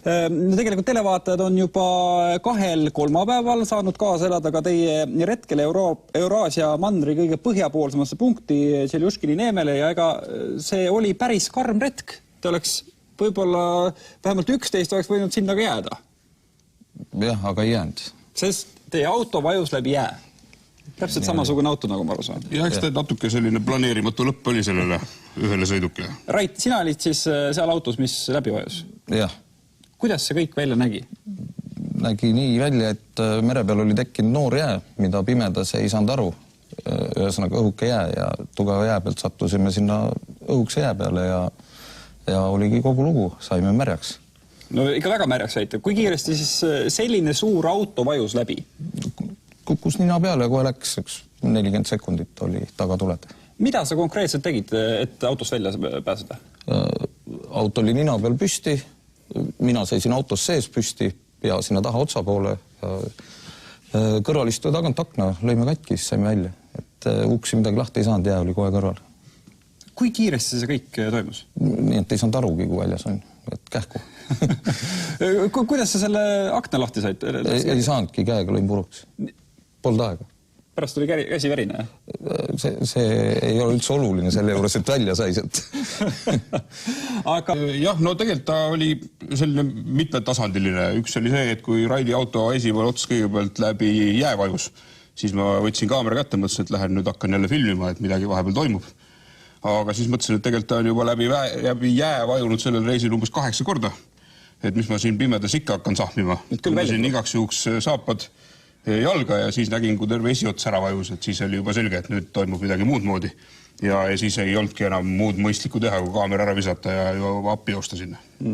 Tegelikult televaatajad on juba 2 kolmapäeval saanud kaasa elada ka teie retkel Euraasia mandri kõige põhjapoolsemasse punkti Tšeljuškini neemele ja ega see oli päris karm retk. Te oleks võib-olla vähemalt 11 oleks võinud sinna ka jääda. Jah, aga ei jäänud. Sest teie auto vajus läbi jää. Täpselt samasugune auto, nagu ma aru saan. Ja eks ta natuke selline planeerimatu lõpp oli sellele ühele sõidukile. Rait, sina olid siis seal autos, mis läbi vajus? Jah. Kuidas see kõik välja nägi? Nägi nii välja, et mere peal oli tekkinud noor jää, mida pimedas ei saanud aru. Ühesõnaga õhuke jää ja tugeva jää pealt sattusime sinna õhukse jää peale ja oligi kogu lugu, saime märjaks. No ikka väga märjaks saite. Kui kiiresti siis selline suur auto vajus läbi? Kukkus nina peale ja kohe läks 40 sekundit oli tagatuled. Mida sa konkreetselt tegid, et autost välja pääseda? Auto oli nina peal püsti, mina seisin autos sees püsti, pea sinna taha otsa poole. Kõrvalistuja tagant akna, lõime katki, siis saime välja. Et uksi midagi lahti ei saanud, jää oli kohe kõrval. Kui kiiresti see kõik toimus? Nii, et ei saanud arugi, kui väljas on, et kähku. Kuidas sa selle akna lahti said? Ei saanudki, käega lõin puruks. Polnud aega. Pärast tuli käsi verine? See ei ole üldse oluline selle juures, et välja sai sealt. Aga jah, no tegelikult ta oli selline mitmetasandiline. Üks oli see, et kui Raidi auto esimene ots kõigepealt läbi jäävajus, siis ma võtsin kaamera kätte, mõtlesin, et lähen nüüd hakkan jälle filmima, et midagi vahepeal toimub. Aga siis mõtlesin, et tegelikult ta on juba läbi jää vajunud sellel reisil umbes 8 korda. Et mis ma siin pimedas ikka hakkan sahmima. Siin igaks juhuks saapad jalga ja siis nägin, kui terve esiots ära vajus, et siis oli juba selge, et nüüd toimub midagi muud moodi. Ja siis ei olnudki enam muud mõistlikku teha, kui kaamera ära visata ja appi joosta sinna.